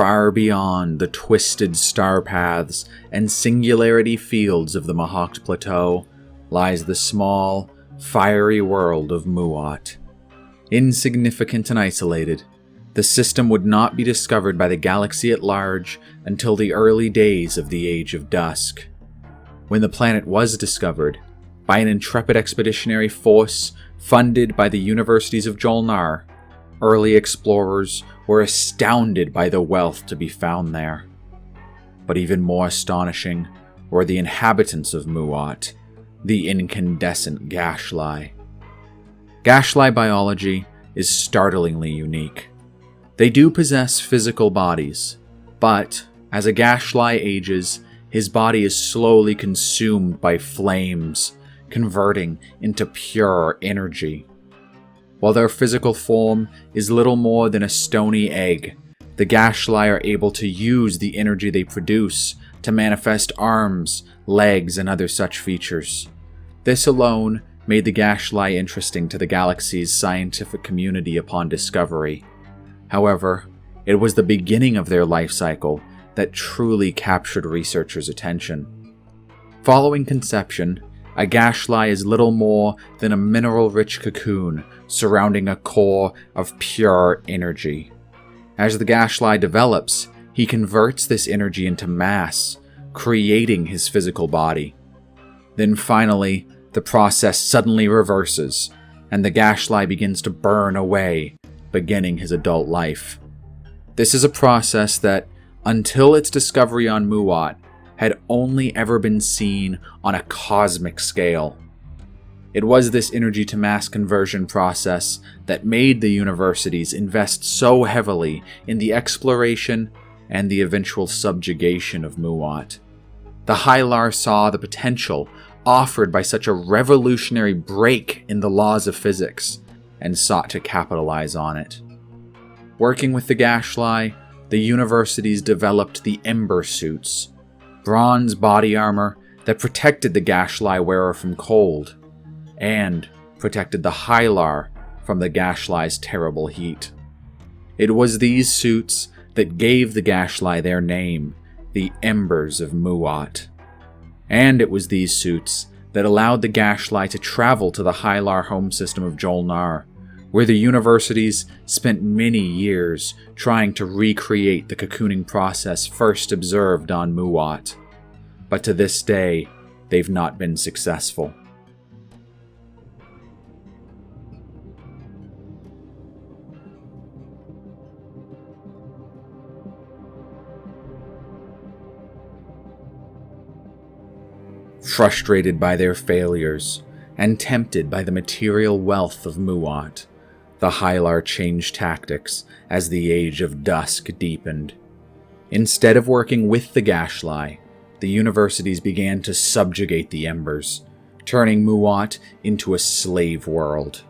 far beyond the twisted star paths and singularity fields of the Muaat Plateau lies the small, fiery world of Muaat. Insignificant and isolated, the system would not be discovered by the galaxy at large until the early days of the Age of Dusk. When the planet was discovered, by an intrepid expeditionary force funded by the universities of Jolnar, early explorers were astounded by the wealth to be found there. But even more astonishing were the inhabitants of Muaat, the incandescent Gashly. Gashly biology is startlingly unique. They do possess physical bodies, but as a Gashly ages, his body is slowly consumed by flames, converting into pure energy. While their physical form is little more than a stony egg, the Gashly are able to use the energy they produce to manifest arms, legs, and other such features. This alone made the Gashly interesting to the galaxy's scientific community upon discovery. However, it was the beginning of their life cycle that truly captured researchers' attention. Following conception, a Gashly is little more than a mineral-rich cocoon surrounding a core of pure energy. As the Gashly develops, he converts this energy into mass, creating his physical body. Then finally, the process suddenly reverses, and the Gashly begins to burn away, beginning his adult life. This is a process that, until its discovery on Muaat, had only ever been seen on a cosmic scale. It was this energy to mass conversion process that made the universities invest so heavily in the exploration and the eventual subjugation of Muaat. The Hylar saw the potential offered by such a revolutionary break in the laws of physics and sought to capitalize on it. Working with the Gashly, the universities developed the Ember suits, bronze body armor that protected the Gashly wearer from cold, and protected the Hylar from the Gashly's terrible heat. It was these suits that gave the Gashly their name, the Embers of Muaat. And it was these suits that allowed the Gashly to travel to the Hylar home system of Jolnar, where the universities spent many years trying to recreate the cocooning process first observed on Muaat. But to this day, they've not been successful. Frustrated by their failures, and tempted by the material wealth of Muaat, the Hylar changed tactics as the Age of Dusk deepened. Instead of working with the Gashly, the universities began to subjugate the Embers, turning Muaat into a slave world.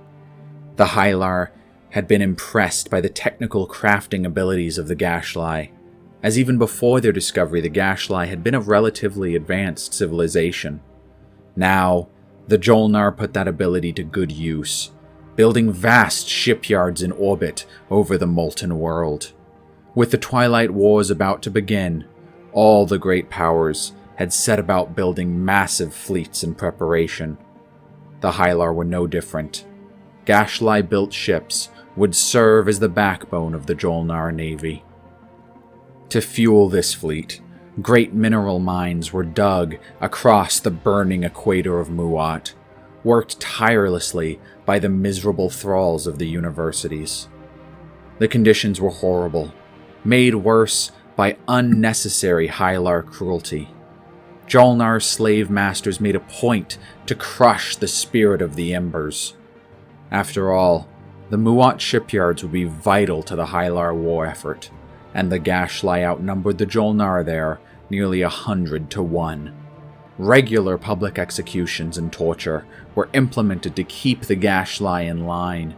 The Hylar had been impressed by the technical crafting abilities of the Gashly, as even before their discovery the Gashly had been a relatively advanced civilization. Now, the Jolnar put that ability to good use, building vast shipyards in orbit over the molten world. With the Twilight Wars about to begin, all the great powers had set about building massive fleets in preparation. The Hylar were no different. Gashly-built ships would serve as the backbone of the Jolnar navy. To fuel this fleet, great mineral mines were dug across the burning equator of Muaat, worked tirelessly by the miserable thralls of the universities. The conditions were horrible, made worse by unnecessary Hylar cruelty. Jolnar's slave masters made a point to crush the spirit of the Embers. After all, the Muaat shipyards would be vital to the Hylar war effort, and the Gashly outnumbered the Jolnar there nearly 100 to 1. Regular public executions and torture were implemented to keep the Gashly in line,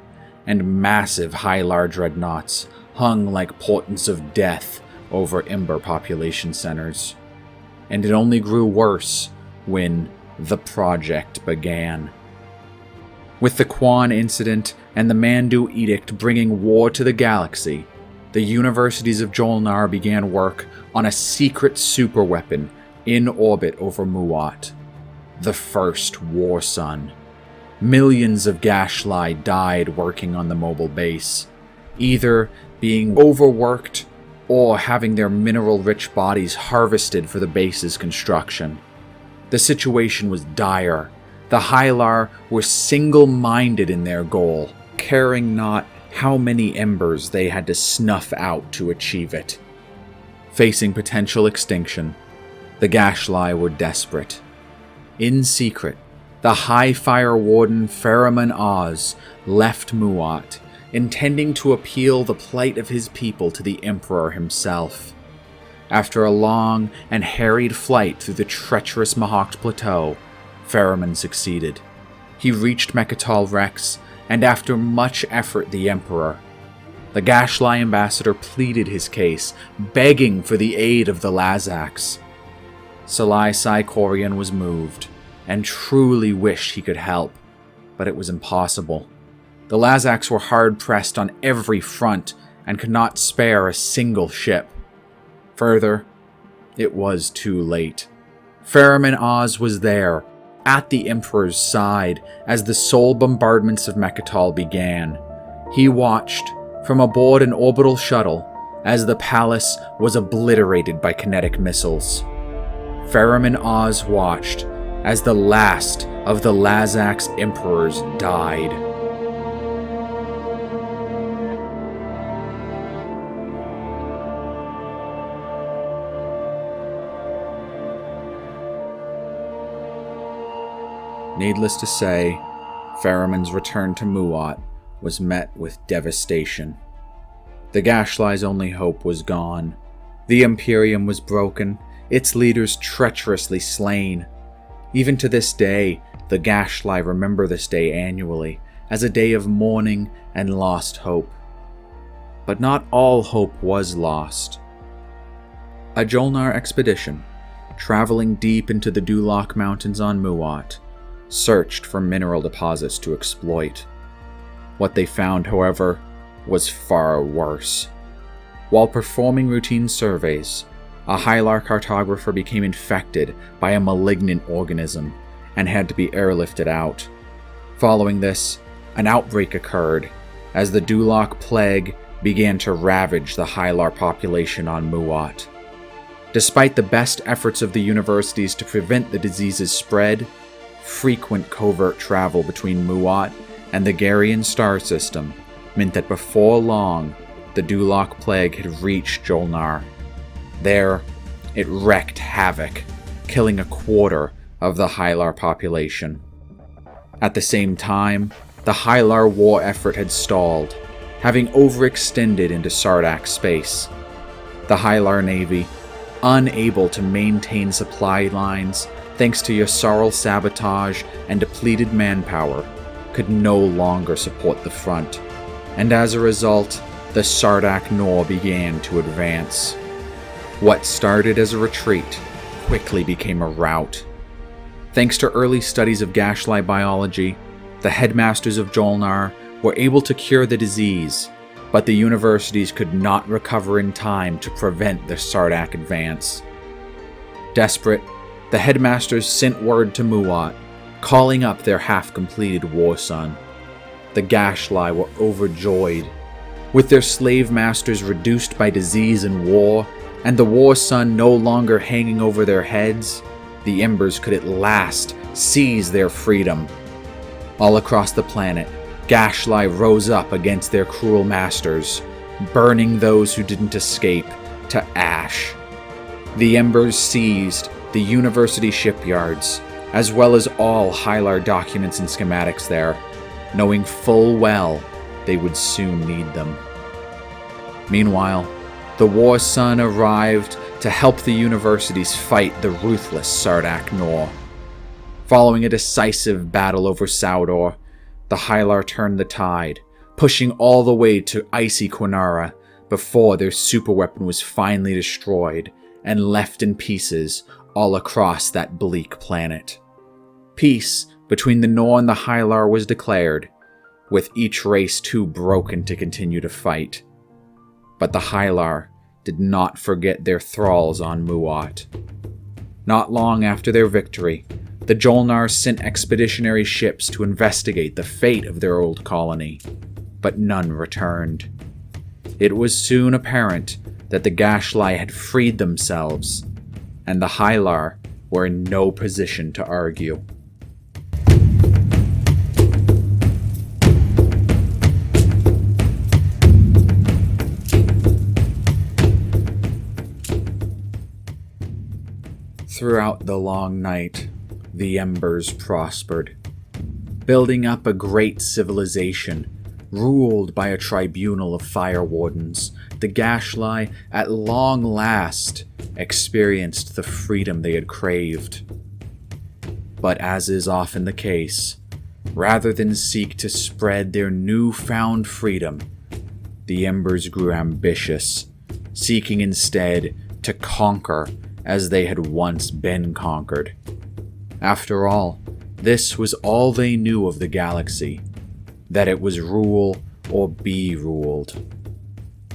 and massive Hylar dreadnoughts hung like portents of death over Ember population centers. And it only grew worse when the project began. With the Quan incident and the Mandu Edict bringing war to the galaxy, the universities of Jolnar began work on a secret superweapon in orbit over Muaat, the first War Sun. Millions of Gashly died working on the mobile base, either being overworked or having their mineral-rich bodies harvested for the base's construction. The situation was dire. The Hylar were single-minded in their goal, caring not how many embers they had to snuff out to achieve it. Facing potential extinction, the Gashly were desperate. In secret, the High Fire Warden Faramon Oz left Muaat, intending to appeal the plight of his people to the Emperor himself. After a long and harried flight through the treacherous Muaat Plateau, Faramon succeeded. He reached Mechatol Rex, and after much effort the Emperor. The Gashly ambassador pleaded his case, begging for the aid of the Lazax. Salai Saikorian was moved, and truly wished he could help, but it was impossible. The Lazax were hard-pressed on every front and could not spare a single ship. Further, it was too late. Faramon Oz was there, at the Emperor's side, as the sole bombardments of Mechatol began. He watched, from aboard an orbital shuttle, as the palace was obliterated by kinetic missiles. Faramon Oz watched as the last of the Lazax Emperors died. Needless to say, Faramon's return to Muaat was met with devastation. The Gashly's only hope was gone. The Imperium was broken, its leaders treacherously slain. Even to this day, the Gashly remember this day annually as a day of mourning and lost hope. But not all hope was lost. A Jolnar expedition, traveling deep into the Duloc Mountains on Muaat, searched for mineral deposits to exploit. What they found, however, was far worse. While performing routine surveys, a Hylar cartographer became infected by a malignant organism and had to be airlifted out. Following this, an outbreak occurred as the Duloc plague began to ravage the Hylar population on Muaat. Despite the best efforts of the universities to prevent the disease's spread, frequent covert travel between Muaat and the Garian star system meant that before long, the Duloc plague had reached Jolnar. There, it wreaked havoc, killing a quarter of the Hylar population. At the same time, the Hylar war effort had stalled, having overextended into Sardak space. The Hylar Navy, unable to maintain supply lines thanks to Yssaril sabotage and depleted manpower, could no longer support the front, and as a result, the Sardak Nor began to advance. What started as a retreat quickly became a rout. Thanks to early studies of Gashly biology, the headmasters of Jolnar were able to cure the disease, but the universities could not recover in time to prevent the Sardak advance. Desperate, the headmasters sent word to Muaat, calling up their half-completed War Sun. The Gashly were overjoyed. With their slave masters reduced by disease and war, and the War Sun no longer hanging over their heads, the Embers could at last seize their freedom. All across the planet, Gashly rose up against their cruel masters, burning those who didn't escape to ash. The Embers seized the university shipyards, as well as all Hylar documents and schematics there, knowing full well they would soon need them. Meanwhile, the War Sun arrived to help the universities fight the ruthless Sardak Nor. Following a decisive battle over Saudor, the Hylar turned the tide, pushing all the way to icy Quinara before their superweapon was finally destroyed and left in pieces all across that bleak planet. Peace between the Nor and the Hylar was declared, with each race too broken to continue to fight. But the Hylar did not forget their thralls on Muaat. Not long after their victory, the Jolnar sent expeditionary ships to investigate the fate of their old colony, but none returned. It was soon apparent that the Gashlai had freed themselves, and the Hylar were in no position to argue. Throughout the long night, the Embers prospered, building up a great civilization ruled by a tribunal of fire wardens. The Gashlai, at long last, experienced the freedom they had craved. But as is often the case, rather than seek to spread their newfound freedom, the Embers grew ambitious, seeking instead to conquer as they had once been conquered. After all, this was all they knew of the galaxy, that it was rule or be ruled.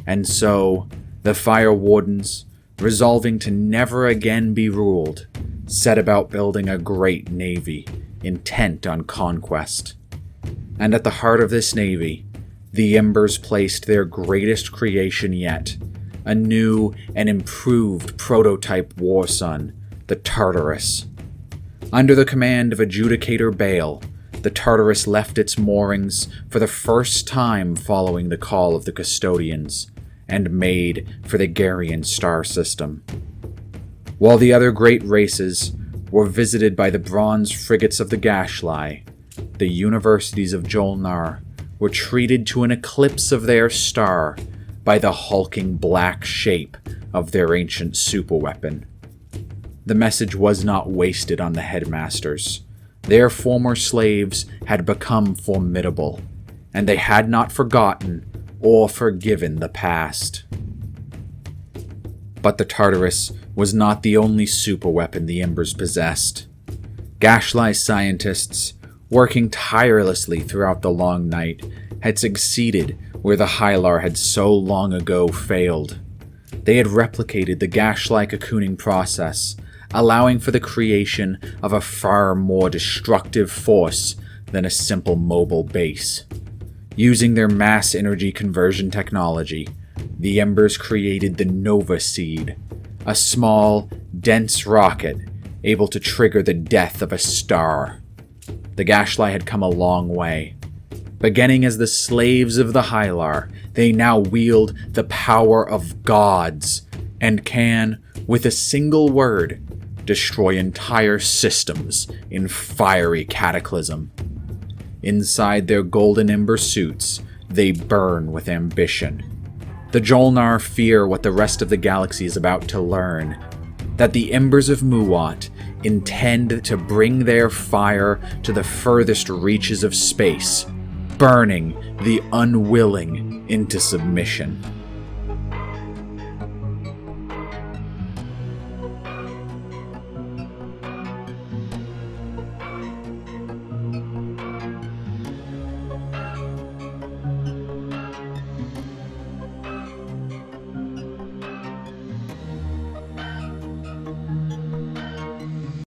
And so, the Fire Wardens, resolving to never again be ruled, set about building a great navy, intent on conquest. And at the heart of this navy, the Embers placed their greatest creation yet, a new and improved prototype warsun, the Tartarus. Under the command of Adjudicator Bale, the Tartarus left its moorings for the first time following the call of the Custodians, and made for the Garian star system. While the other great races were visited by the bronze frigates of the Gashlai, the universities of Jolnar were treated to an eclipse of their star by the hulking black shape of their ancient superweapon. The message was not wasted on the headmasters. Their former slaves had become formidable, and they had not forgotten or forgiven the past. But the Tartarus was not the only superweapon the Embers possessed. Gashlai scientists, working tirelessly throughout the long night, had succeeded where the Hylar had so long ago failed. They had replicated the Gashlai cocooning process, allowing for the creation of a far more destructive force than a simple mobile base. Using their mass energy conversion technology, the Embers created the Nova Seed, a small, dense rocket able to trigger the death of a star. The Gashlai had come a long way. Beginning as the slaves of the Hylar, they now wield the power of gods and can, with a single word, destroy entire systems in fiery cataclysm. Inside their golden ember suits, they burn with ambition. The Jolnar fear what the rest of the galaxy is about to learn, that the Embers of Muaat intend to bring their fire to the furthest reaches of space, burning the unwilling into submission.